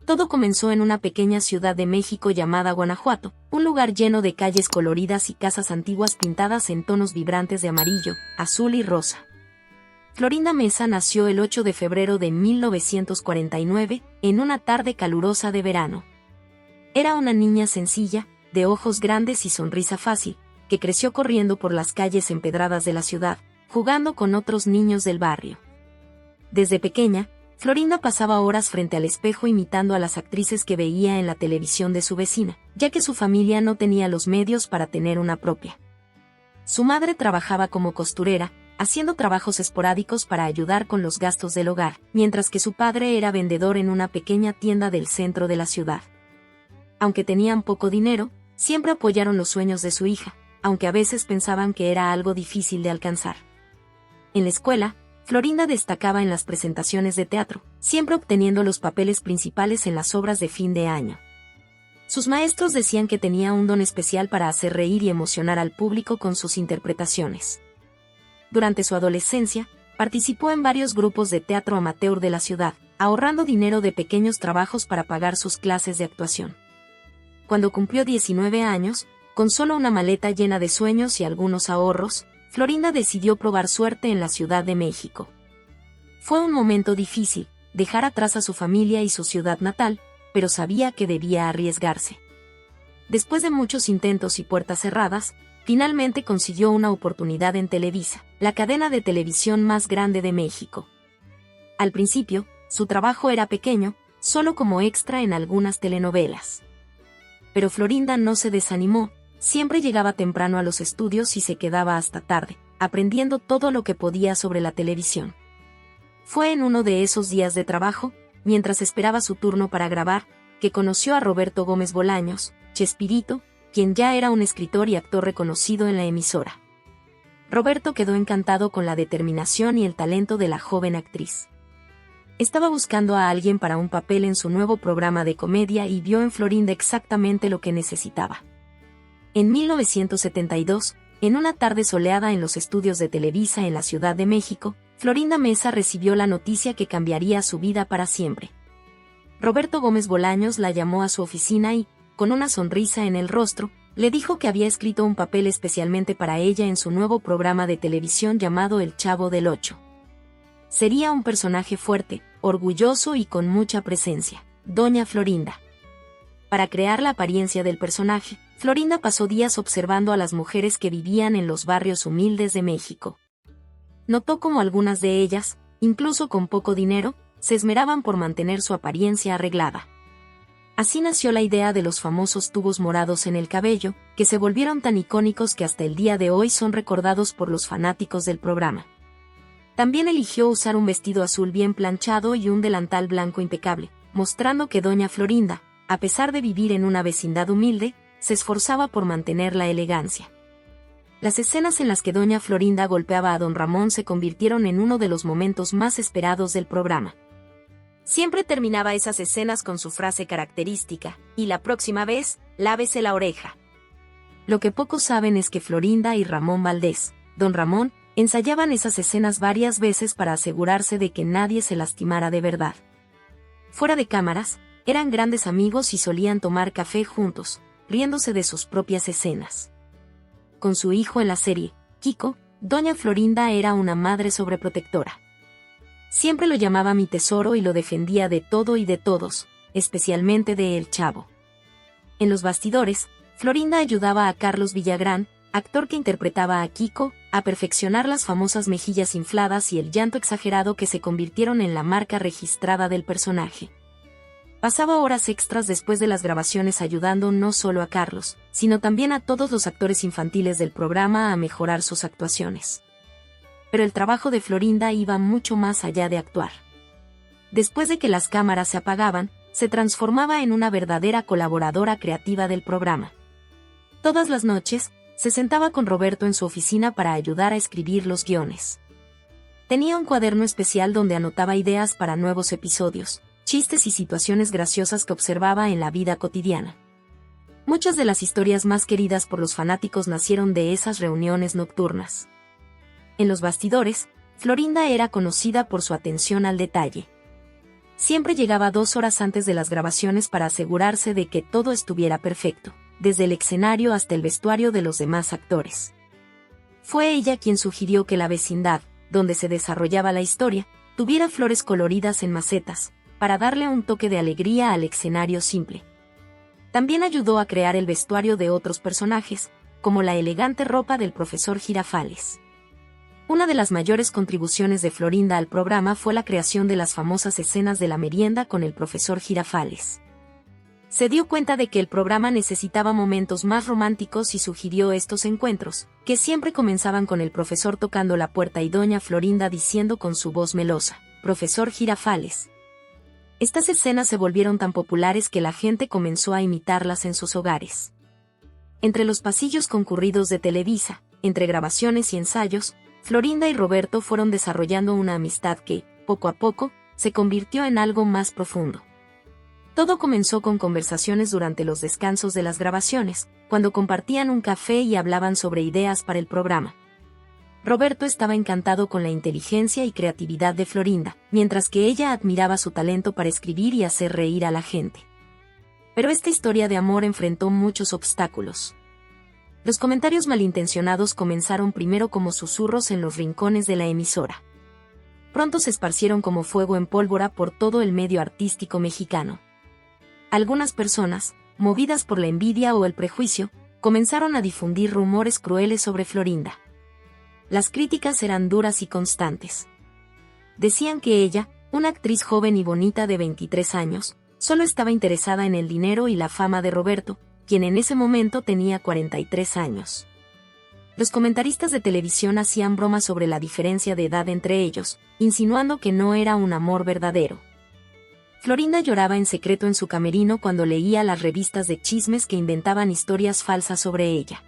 Todo comenzó en una pequeña ciudad de México llamada Guanajuato, un lugar lleno de calles coloridas y casas antiguas pintadas en tonos vibrantes de amarillo, azul y rosa. Florinda Mesa nació el 8 de febrero de 1949, en una tarde calurosa de verano. Era una niña sencilla, de ojos grandes y sonrisa fácil, que creció corriendo por las calles empedradas de la ciudad, jugando con otros niños del barrio. Desde pequeña, Florinda pasaba horas frente al espejo imitando a las actrices que veía en la televisión de su vecina, ya que su familia no tenía los medios para tener una propia. Su madre trabajaba como costurera, haciendo trabajos esporádicos para ayudar con los gastos del hogar, mientras que su padre era vendedor en una pequeña tienda del centro de la ciudad. Aunque tenían poco dinero, siempre apoyaron los sueños de su hija, aunque a veces pensaban que era algo difícil de alcanzar. En la escuela, Florinda destacaba en las presentaciones de teatro, siempre obteniendo los papeles principales en las obras de fin de año. Sus maestros decían que tenía un don especial para hacer reír y emocionar al público con sus interpretaciones. Durante su adolescencia, participó en varios grupos de teatro amateur de la ciudad, ahorrando dinero de pequeños trabajos para pagar sus clases de actuación. Cuando cumplió 19 años, con solo una maleta llena de sueños y algunos ahorros, Florinda decidió probar suerte en la Ciudad de México. Fue un momento difícil, dejar atrás a su familia y su ciudad natal, pero sabía que debía arriesgarse. Después de muchos intentos y puertas cerradas, finalmente consiguió una oportunidad en Televisa, la cadena de televisión más grande de México. Al principio, su trabajo era pequeño, solo como extra en algunas telenovelas. Pero Florinda no se desanimó. Siempre llegaba temprano a los estudios y se quedaba hasta tarde, aprendiendo todo lo que podía sobre la televisión. Fue en uno de esos días de trabajo, mientras esperaba su turno para grabar, que conoció a Roberto Gómez Bolaños, Chespirito, quien ya era un escritor y actor reconocido en la emisora. Roberto quedó encantado con la determinación y el talento de la joven actriz. Estaba buscando a alguien para un papel en su nuevo programa de comedia y vio en Florinda exactamente lo que necesitaba. En 1972, en una tarde soleada en los estudios de Televisa en la Ciudad de México, Florinda Mesa recibió la noticia que cambiaría su vida para siempre. Roberto Gómez Bolaños la llamó a su oficina y, con una sonrisa en el rostro, le dijo que había escrito un papel especialmente para ella en su nuevo programa de televisión llamado El Chavo del Ocho. Sería un personaje fuerte, orgulloso y con mucha presencia, Doña Florinda. Para crear la apariencia del personaje, Florinda pasó días observando a las mujeres que vivían en los barrios humildes de México. Notó cómo algunas de ellas, incluso con poco dinero, se esmeraban por mantener su apariencia arreglada. Así nació la idea de los famosos tubos morados en el cabello, que se volvieron tan icónicos que hasta el día de hoy son recordados por los fanáticos del programa. También eligió usar un vestido azul bien planchado y un delantal blanco impecable, mostrando que Doña Florinda, a pesar de vivir en una vecindad humilde, se esforzaba por mantener la elegancia. Las escenas en las que Doña Florinda golpeaba a Don Ramón se convirtieron en uno de los momentos más esperados del programa. Siempre terminaba esas escenas con su frase característica, y la próxima vez, lávese la oreja. Lo que pocos saben es que Florinda y Ramón Valdés, Don Ramón, ensayaban esas escenas varias veces para asegurarse de que nadie se lastimara de verdad. Fuera de cámaras, eran grandes amigos y solían tomar café juntos, riéndose de sus propias escenas. Con su hijo en la serie, Kiko, Doña Florinda era una madre sobreprotectora. Siempre lo llamaba mi tesoro y lo defendía de todo y de todos, especialmente de El Chavo. En los bastidores, Florinda ayudaba a Carlos Villagrán, actor que interpretaba a Kiko, a perfeccionar las famosas mejillas infladas y el llanto exagerado que se convirtieron en la marca registrada del personaje. Pasaba horas extras después de las grabaciones ayudando no solo a Carlos, sino también a todos los actores infantiles del programa a mejorar sus actuaciones. Pero el trabajo de Florinda iba mucho más allá de actuar. Después de que las cámaras se apagaban, se transformaba en una verdadera colaboradora creativa del programa. Todas las noches, se sentaba con Roberto en su oficina para ayudar a escribir los guiones. Tenía un cuaderno especial donde anotaba ideas para nuevos episodios, chistes y situaciones graciosas que observaba en la vida cotidiana. Muchas de las historias más queridas por los fanáticos nacieron de esas reuniones nocturnas. En los bastidores, Florinda era conocida por su atención al detalle. Siempre llegaba 2 horas antes de las grabaciones para asegurarse de que todo estuviera perfecto, desde el escenario hasta el vestuario de los demás actores. Fue ella quien sugirió que la vecindad, donde se desarrollaba la historia, tuviera flores coloridas en macetas, para darle un toque de alegría al escenario simple. También ayudó a crear el vestuario de otros personajes, como la elegante ropa del profesor Girafales. Una de las mayores contribuciones de Florinda al programa fue la creación de las famosas escenas de la merienda con el profesor Girafales. Se dio cuenta de que el programa necesitaba momentos más románticos y sugirió estos encuentros, que siempre comenzaban con el profesor tocando la puerta y doña Florinda diciendo con su voz melosa: «Profesor Girafales». Estas escenas se volvieron tan populares que la gente comenzó a imitarlas en sus hogares. Entre los pasillos concurridos de Televisa, entre grabaciones y ensayos, Florinda y Roberto fueron desarrollando una amistad que, poco a poco, se convirtió en algo más profundo. Todo comenzó con conversaciones durante los descansos de las grabaciones, cuando compartían un café y hablaban sobre ideas para el programa. Roberto estaba encantado con la inteligencia y creatividad de Florinda, mientras que ella admiraba su talento para escribir y hacer reír a la gente. Pero esta historia de amor enfrentó muchos obstáculos. Los comentarios malintencionados comenzaron primero como susurros en los rincones de la emisora. Pronto se esparcieron como fuego en pólvora por todo el medio artístico mexicano. Algunas personas, movidas por la envidia o el prejuicio, comenzaron a difundir rumores crueles sobre Florinda. Las críticas eran duras y constantes. Decían que ella, una actriz joven y bonita de 23 años, solo estaba interesada en el dinero y la fama de Roberto, quien en ese momento tenía 43 años. Los comentaristas de televisión hacían bromas sobre la diferencia de edad entre ellos, insinuando que no era un amor verdadero. Florinda lloraba en secreto en su camerino cuando leía las revistas de chismes que inventaban historias falsas sobre ella.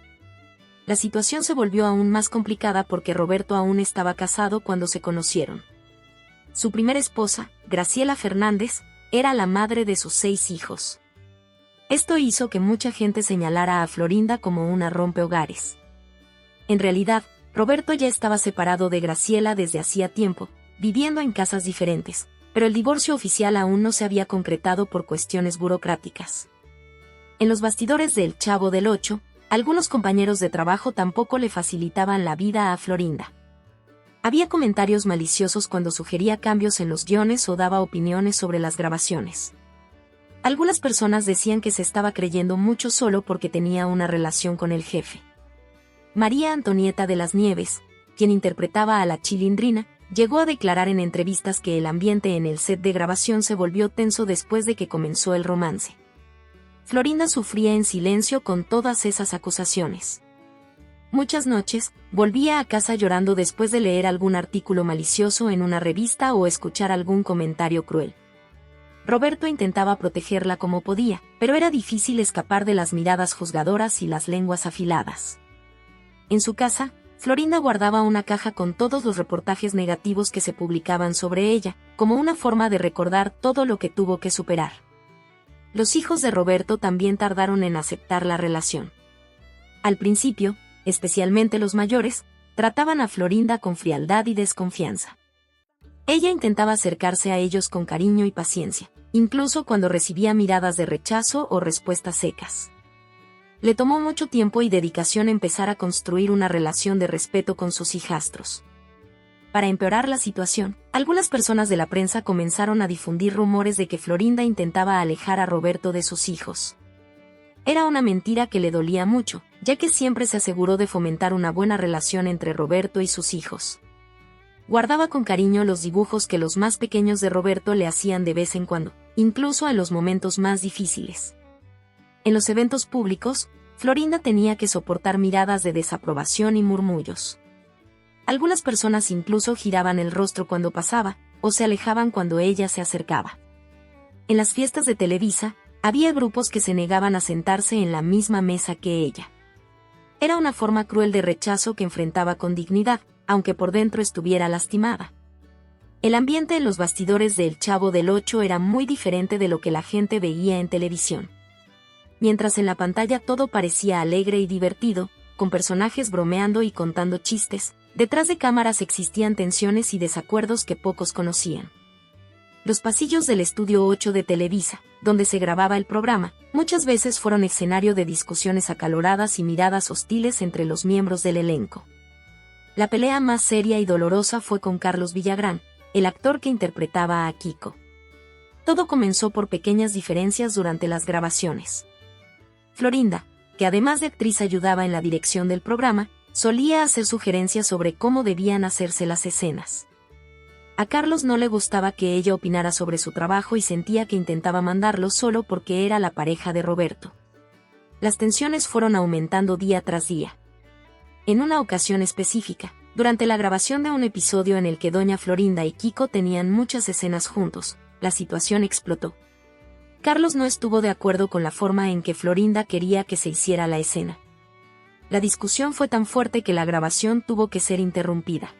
La situación se volvió aún más complicada porque Roberto aún estaba casado cuando se conocieron. Su primera esposa, Graciela Fernández, era la madre de sus 6 hijos. Esto hizo que mucha gente señalara a Florinda como una rompehogares. En realidad, Roberto ya estaba separado de Graciela desde hacía tiempo, viviendo en casas diferentes, pero el divorcio oficial aún no se había concretado por cuestiones burocráticas. En los bastidores de El Chavo del Ocho, algunos compañeros de trabajo tampoco le facilitaban la vida a Florinda. Había comentarios maliciosos cuando sugería cambios en los guiones o daba opiniones sobre las grabaciones. Algunas personas decían que se estaba creyendo mucho solo porque tenía una relación con el jefe. María Antonieta de las Nieves, quien interpretaba a la Chilindrina, llegó a declarar en entrevistas que el ambiente en el set de grabación se volvió tenso después de que comenzó el romance. Florinda sufría en silencio con todas esas acusaciones. Muchas noches, volvía a casa llorando después de leer algún artículo malicioso en una revista o escuchar algún comentario cruel. Roberto intentaba protegerla como podía, pero era difícil escapar de las miradas juzgadoras y las lenguas afiladas. En su casa, Florinda guardaba una caja con todos los reportajes negativos que se publicaban sobre ella, como una forma de recordar todo lo que tuvo que superar. Los hijos de Roberto también tardaron en aceptar la relación. Al principio, especialmente los mayores, trataban a Florinda con frialdad y desconfianza. Ella intentaba acercarse a ellos con cariño y paciencia, incluso cuando recibía miradas de rechazo o respuestas secas. Le tomó mucho tiempo y dedicación empezar a construir una relación de respeto con sus hijastros. Para empeorar la situación, algunas personas de la prensa comenzaron a difundir rumores de que Florinda intentaba alejar a Roberto de sus hijos. Era una mentira que le dolía mucho, ya que siempre se aseguró de fomentar una buena relación entre Roberto y sus hijos. Guardaba con cariño los dibujos que los más pequeños de Roberto le hacían de vez en cuando, incluso en los momentos más difíciles. En los eventos públicos, Florinda tenía que soportar miradas de desaprobación y murmullos. Algunas personas incluso giraban el rostro cuando pasaba, o se alejaban cuando ella se acercaba. En las fiestas de Televisa, había grupos que se negaban a sentarse en la misma mesa que ella. Era una forma cruel de rechazo que enfrentaba con dignidad, aunque por dentro estuviera lastimada. El ambiente en los bastidores de El Chavo del Ocho era muy diferente de lo que la gente veía en televisión. Mientras en la pantalla todo parecía alegre y divertido, con personajes bromeando y contando chistes, detrás de cámaras existían tensiones y desacuerdos que pocos conocían. Los pasillos del Estudio 8 de Televisa, donde se grababa el programa, muchas veces fueron escenario de discusiones acaloradas y miradas hostiles entre los miembros del elenco. La pelea más seria y dolorosa fue con Carlos Villagrán, el actor que interpretaba a Kiko. Todo comenzó por pequeñas diferencias durante las grabaciones. Florinda, que además de actriz ayudaba en la dirección del programa, solía hacer sugerencias sobre cómo debían hacerse las escenas. A Carlos no le gustaba que ella opinara sobre su trabajo y sentía que intentaba mandarlo solo porque era la pareja de Roberto. Las tensiones fueron aumentando día tras día. En una ocasión específica, durante la grabación de un episodio en el que doña Florinda y Kiko tenían muchas escenas juntos, la situación explotó. Carlos no estuvo de acuerdo con la forma en que Florinda quería que se hiciera la escena. La discusión fue tan fuerte que la grabación tuvo que ser interrumpida.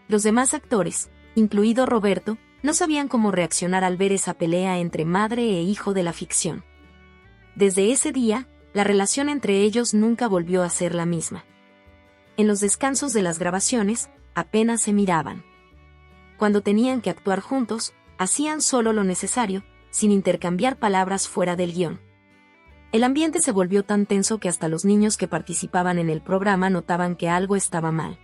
Los demás actores, incluido Roberto, no sabían cómo reaccionar al ver esa pelea entre madre e hijo de la ficción. Desde ese día, la relación entre ellos nunca volvió a ser la misma. En los descansos de las grabaciones, apenas se miraban. Cuando tenían que actuar juntos, hacían solo lo necesario, sin intercambiar palabras fuera del guión. El ambiente se volvió tan tenso que hasta los niños que participaban en el programa notaban que algo estaba mal.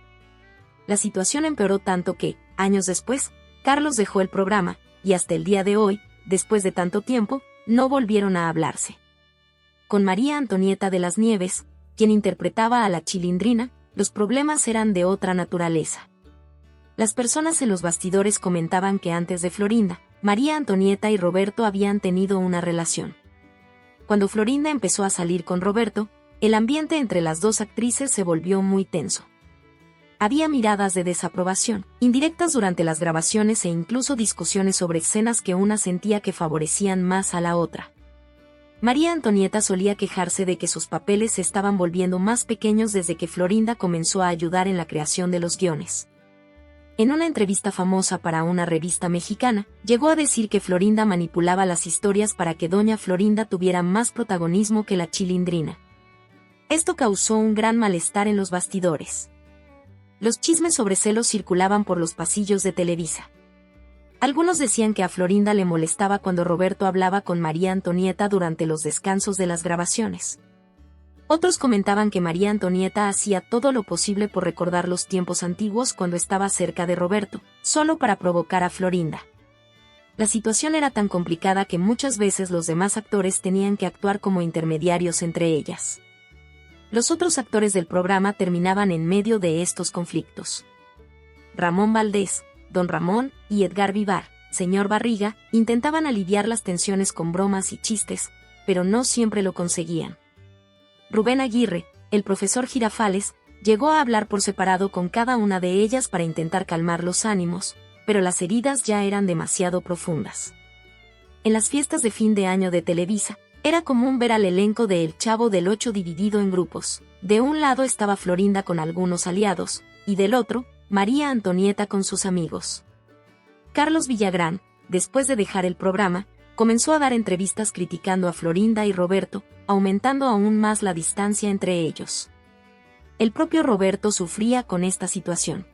La situación empeoró tanto que, años después, Carlos dejó el programa, y hasta el día de hoy, después de tanto tiempo, no volvieron a hablarse. Con María Antonieta de las Nieves, quien interpretaba a la Chilindrina, los problemas eran de otra naturaleza. Las personas en los bastidores comentaban que antes de Florinda, María Antonieta y Roberto habían tenido una relación. Cuando Florinda empezó a salir con Roberto, el ambiente entre las dos actrices se volvió muy tenso. Había miradas de desaprobación, indirectas durante las grabaciones e incluso discusiones sobre escenas que una sentía que favorecían más a la otra. María Antonieta solía quejarse de que sus papeles se estaban volviendo más pequeños desde que Florinda comenzó a ayudar en la creación de los guiones. En una entrevista famosa para una revista mexicana, llegó a decir que Florinda manipulaba las historias para que doña Florinda tuviera más protagonismo que la Chilindrina. Esto causó un gran malestar en los bastidores. Los chismes sobre celos circulaban por los pasillos de Televisa. Algunos decían que a Florinda le molestaba cuando Roberto hablaba con María Antonieta durante los descansos de las grabaciones. Otros comentaban que María Antonieta hacía todo lo posible por recordar los tiempos antiguos cuando estaba cerca de Roberto, solo para provocar a Florinda. La situación era tan complicada que muchas veces los demás actores tenían que actuar como intermediarios entre ellas. Los otros actores del programa terminaban en medio de estos conflictos. Ramón Valdés, Don Ramón, y Edgar Vivar, Señor Barriga, intentaban aliviar las tensiones con bromas y chistes, pero no siempre lo conseguían. Rubén Aguirre, el profesor Girafales, llegó a hablar por separado con cada una de ellas para intentar calmar los ánimos, pero las heridas ya eran demasiado profundas. En las fiestas de fin de año de Televisa, era común ver al elenco de El Chavo del Ocho dividido en grupos. De un lado estaba Florinda con algunos aliados, y del otro, María Antonieta con sus amigos. Carlos Villagrán, después de dejar el programa, comenzó a dar entrevistas criticando a Florinda y Roberto, aumentando aún más la distancia entre ellos. El propio Roberto sufría con esta situación.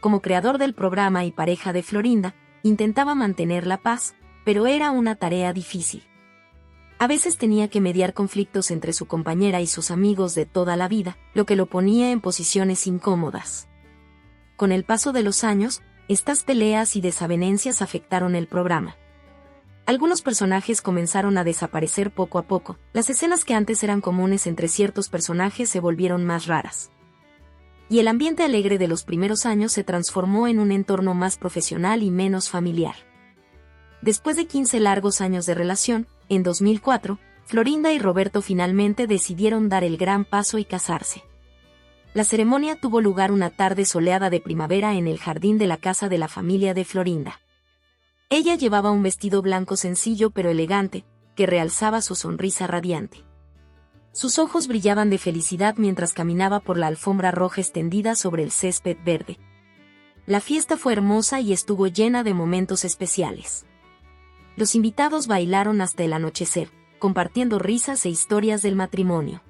Como creador del programa y pareja de Florinda, intentaba mantener la paz, pero era una tarea difícil. A veces tenía que mediar conflictos entre su compañera y sus amigos de toda la vida, lo que lo ponía en posiciones incómodas. Con el paso de los años, estas peleas y desavenencias afectaron el programa. Algunos personajes comenzaron a desaparecer poco a poco, las escenas que antes eran comunes entre ciertos personajes se volvieron más raras. Y el ambiente alegre de los primeros años se transformó en un entorno más profesional y menos familiar. Después de 15 largos años de relación, en 2004, Florinda y Roberto finalmente decidieron dar el gran paso y casarse. La ceremonia tuvo lugar una tarde soleada de primavera en el jardín de la casa de la familia de Florinda. Ella llevaba un vestido blanco sencillo pero elegante, que realzaba su sonrisa radiante. Sus ojos brillaban de felicidad mientras caminaba por la alfombra roja extendida sobre el césped verde. La fiesta fue hermosa y estuvo llena de momentos especiales. Los invitados bailaron hasta el anochecer, compartiendo risas e historias del matrimonio.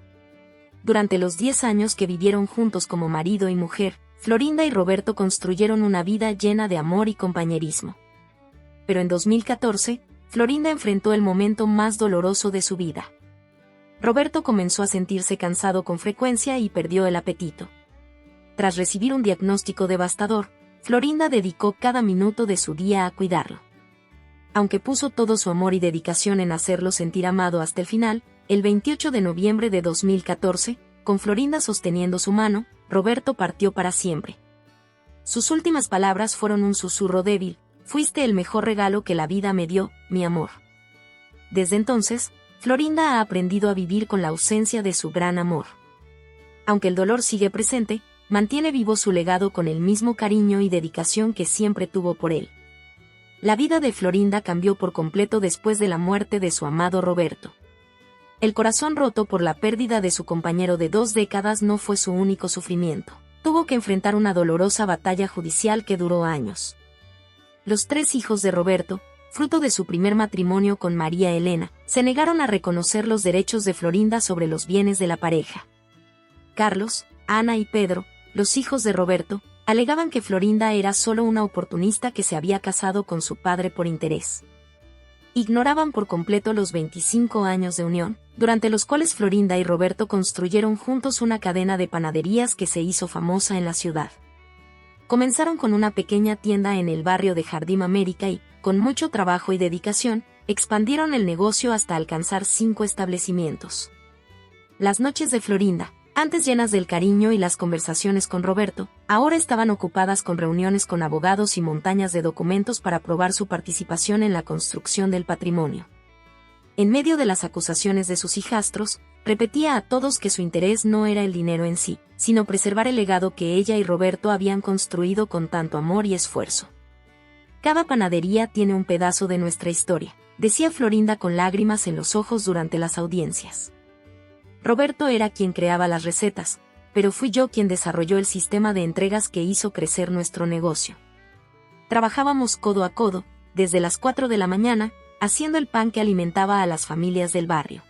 Durante los 10 años que vivieron juntos como marido y mujer, Florinda y Roberto construyeron una vida llena de amor y compañerismo. pero en 2014, Florinda enfrentó el momento más doloroso de su vida. Roberto comenzó a sentirse cansado con frecuencia y perdió el apetito. Tras recibir un diagnóstico devastador, Florinda dedicó cada minuto de su día a cuidarlo. Aunque puso todo su amor y dedicación en hacerlo sentir amado hasta el final, el 28 de noviembre de 2014, con Florinda sosteniendo su mano, Roberto partió para siempre. Sus últimas palabras fueron un susurro débil: «Fuiste el mejor regalo que la vida me dio, mi amor». Desde entonces, Florinda ha aprendido a vivir con la ausencia de su gran amor. Aunque el dolor sigue presente, mantiene vivo su legado con el mismo cariño y dedicación que siempre tuvo por él. La vida de Florinda cambió por completo después de la muerte de su amado Roberto. El corazón roto por la pérdida de su compañero de 2 décadas no fue su único sufrimiento. Tuvo que enfrentar una dolorosa batalla judicial que duró años. Los 3 hijos de Roberto, fruto de su primer matrimonio con María Elena, se negaron a reconocer los derechos de Florinda sobre los bienes de la pareja. Carlos, Ana y Pedro, los hijos de Roberto, alegaban que Florinda era solo una oportunista que se había casado con su padre por interés. Ignoraban por completo los 25 años de unión, durante los cuales Florinda y Roberto construyeron juntos una cadena de panaderías que se hizo famosa en la ciudad. Comenzaron con una pequeña tienda en el barrio de Jardín América y, con mucho trabajo y dedicación, expandieron el negocio hasta alcanzar 5 establecimientos. Las noches de Florinda, antes llenas del cariño y las conversaciones con Roberto, ahora estaban ocupadas con reuniones con abogados y montañas de documentos para probar su participación en la construcción del patrimonio. En medio de las acusaciones de sus hijastros, repetía a todos que su interés no era el dinero en sí, sino preservar el legado que ella y Roberto habían construido con tanto amor y esfuerzo. «Cada panadería tiene un pedazo de nuestra historia», decía Florinda con lágrimas en los ojos durante las audiencias. Roberto era quien creaba las recetas, pero fui yo quien desarrolló el sistema de entregas que hizo crecer nuestro negocio. Trabajábamos codo a codo, desde las 4 de la mañana, haciendo el pan que alimentaba a las familias del barrio.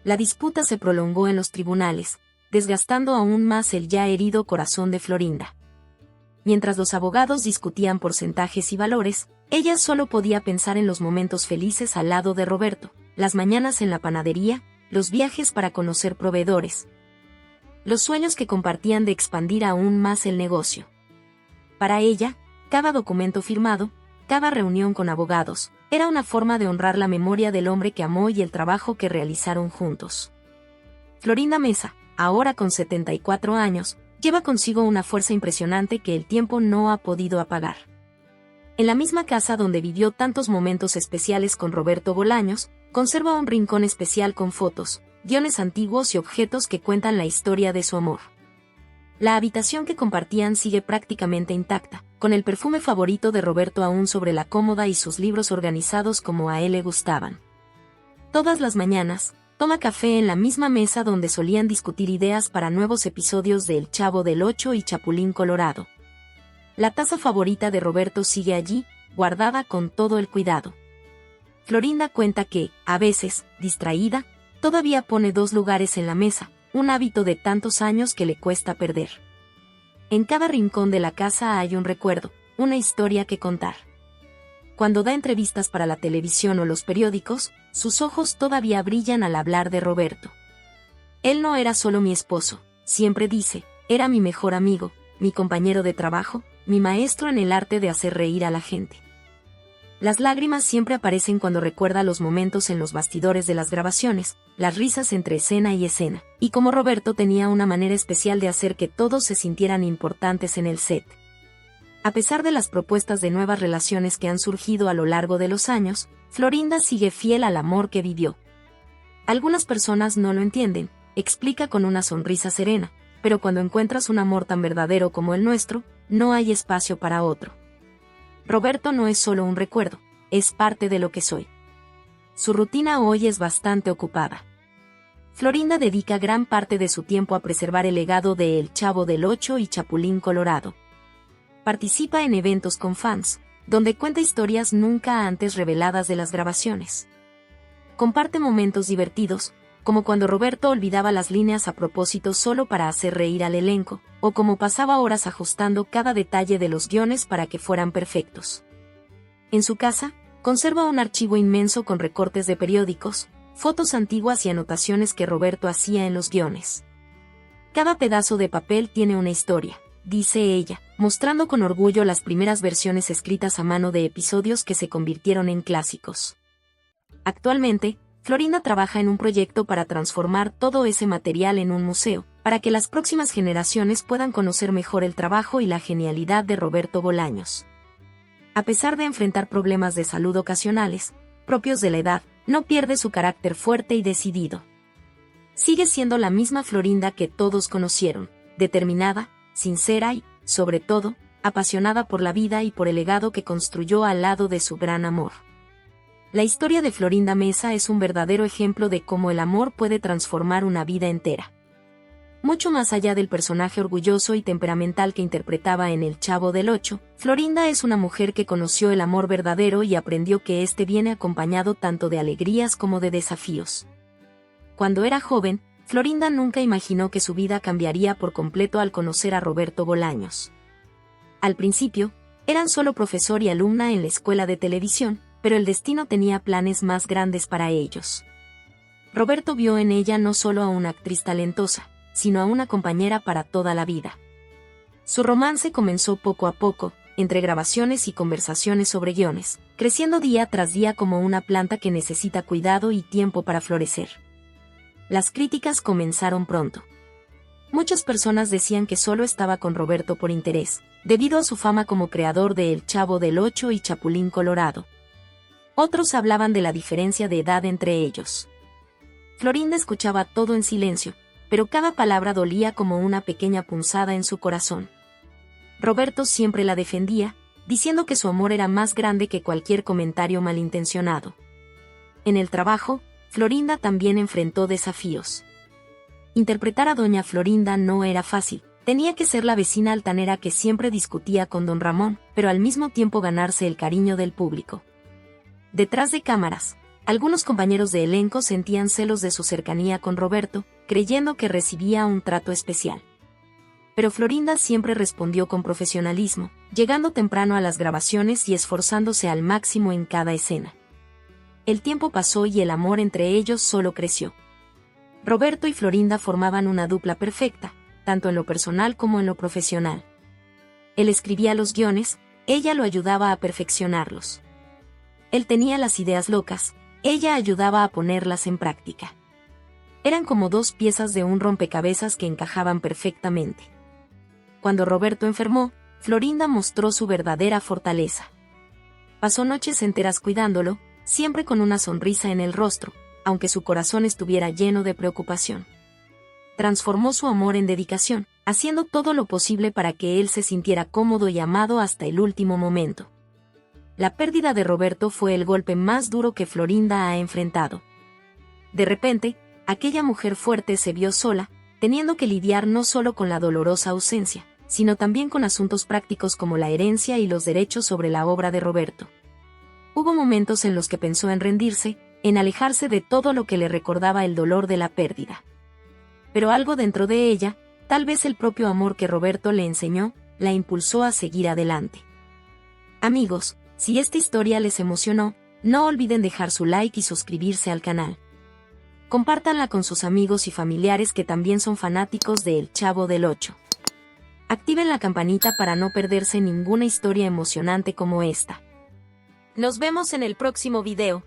La disputa se prolongó en los tribunales, desgastando aún más el ya herido corazón de Florinda. Mientras los abogados discutían porcentajes y valores, ella solo podía pensar en los momentos felices al lado de Roberto, las mañanas en la panadería, los viajes para conocer proveedores, los sueños que compartían de expandir aún más el negocio. Para ella, cada documento firmado, cada reunión con abogados, era una forma de honrar la memoria del hombre que amó y el trabajo que realizaron juntos. Florinda Mesa, ahora con 74 años, lleva consigo una fuerza impresionante que el tiempo no ha podido apagar. En la misma casa donde vivió tantos momentos especiales con Roberto Bolaños, conserva un rincón especial con fotos, guiones antiguos y objetos que cuentan la historia de su amor. La habitación que compartían sigue prácticamente intacta, con el perfume favorito de Roberto aún sobre la cómoda y sus libros organizados como a él le gustaban. Todas las mañanas, toma café en la misma mesa donde solían discutir ideas para nuevos episodios de El Chavo del Ocho y Chapulín Colorado. La taza favorita de Roberto sigue allí, guardada con todo el cuidado. Florinda cuenta que, a veces, distraída, todavía pone 2 lugares en la mesa, un hábito de tantos años que le cuesta perder. En cada rincón de la casa hay un recuerdo, una historia que contar. Cuando da entrevistas para la televisión o los periódicos, sus ojos todavía brillan al hablar de Roberto. Él no era solo mi esposo, siempre dice, era mi mejor amigo, mi compañero de trabajo, mi maestro en el arte de hacer reír a la gente. Las lágrimas siempre aparecen cuando recuerda los momentos en los bastidores de las grabaciones, las risas entre escena y escena, y cómo Roberto tenía una manera especial de hacer que todos se sintieran importantes en el set. A pesar de las propuestas de nuevas relaciones que han surgido a lo largo de los años, Florinda sigue fiel al amor que vivió. Algunas personas no lo entienden, explica con una sonrisa serena, pero cuando encuentras un amor tan verdadero como el nuestro, no hay espacio para otro. Roberto no es solo un recuerdo, es parte de lo que soy. Su rutina hoy es bastante ocupada. Florinda dedica gran parte de su tiempo a preservar el legado de El Chavo del Ocho y Chapulín Colorado. Participa en eventos con fans, donde cuenta historias nunca antes reveladas de las grabaciones. Comparte momentos divertidos, como cuando Roberto olvidaba las líneas a propósito solo para hacer reír al elenco, o como pasaba horas ajustando cada detalle de los guiones para que fueran perfectos. En su casa, conserva un archivo inmenso con recortes de periódicos, fotos antiguas y anotaciones que Roberto hacía en los guiones. Cada pedazo de papel tiene una historia, dice ella, mostrando con orgullo las primeras versiones escritas a mano de episodios que se convirtieron en clásicos. Actualmente, Florinda trabaja en un proyecto para transformar todo ese material en un museo, para que las próximas generaciones puedan conocer mejor el trabajo y la genialidad de Roberto Bolaños. A pesar de enfrentar problemas de salud ocasionales, propios de la edad, no pierde su carácter fuerte y decidido. Sigue siendo la misma Florinda que todos conocieron, determinada, sincera y, sobre todo, apasionada por la vida y por el legado que construyó al lado de su gran amor. La historia de Florinda Meza es un verdadero ejemplo de cómo el amor puede transformar una vida entera. Mucho más allá del personaje orgulloso y temperamental que interpretaba en El Chavo del Ocho, Florinda es una mujer que conoció el amor verdadero y aprendió que éste viene acompañado tanto de alegrías como de desafíos. Cuando era joven, Florinda nunca imaginó que su vida cambiaría por completo al conocer a Roberto Bolaños. Al principio, eran solo profesor y alumna en la escuela de televisión, pero el destino tenía planes más grandes para ellos. Roberto vio en ella no solo a una actriz talentosa, sino a una compañera para toda la vida. Su romance comenzó poco a poco, entre grabaciones y conversaciones sobre guiones, creciendo día tras día como una planta que necesita cuidado y tiempo para florecer. Las críticas comenzaron pronto. Muchas personas decían que solo estaba con Roberto por interés, debido a su fama como creador de El Chavo del Ocho y Chapulín Colorado. Otros hablaban de la diferencia de edad entre ellos. Florinda escuchaba todo en silencio, pero cada palabra dolía como una pequeña punzada en su corazón. Roberto siempre la defendía, diciendo que su amor era más grande que cualquier comentario malintencionado. En el trabajo, Florinda también enfrentó desafíos. Interpretar a doña Florinda no era fácil. Tenía que ser la vecina altanera que siempre discutía con don Ramón, pero al mismo tiempo ganarse el cariño del público. Detrás de cámaras, algunos compañeros de elenco sentían celos de su cercanía con Roberto, creyendo que recibía un trato especial. Pero Florinda siempre respondió con profesionalismo, llegando temprano a las grabaciones y esforzándose al máximo en cada escena. El tiempo pasó y el amor entre ellos solo creció. Roberto y Florinda formaban una dupla perfecta, tanto en lo personal como en lo profesional. Él escribía los guiones, ella lo ayudaba a perfeccionarlos. Él tenía las ideas locas, ella ayudaba a ponerlas en práctica. Eran como dos piezas de un rompecabezas que encajaban perfectamente. Cuando Roberto enfermó, Florinda mostró su verdadera fortaleza. Pasó noches enteras cuidándolo, siempre con una sonrisa en el rostro, aunque su corazón estuviera lleno de preocupación. Transformó su amor en dedicación, haciendo todo lo posible para que él se sintiera cómodo y amado hasta el último momento. La pérdida de Roberto fue el golpe más duro que Florinda ha enfrentado. De repente, aquella mujer fuerte se vio sola, teniendo que lidiar no solo con la dolorosa ausencia, sino también con asuntos prácticos como la herencia y los derechos sobre la obra de Roberto. Hubo momentos en los que pensó en rendirse, en alejarse de todo lo que le recordaba el dolor de la pérdida. Pero algo dentro de ella, tal vez el propio amor que Roberto le enseñó, la impulsó a seguir adelante. Amigos, si esta historia les emocionó, no olviden dejar su like y suscribirse al canal. Compártanla con sus amigos y familiares que también son fanáticos de El Chavo del Ocho. Activen la campanita para no perderse ninguna historia emocionante como esta. Nos vemos en el próximo video.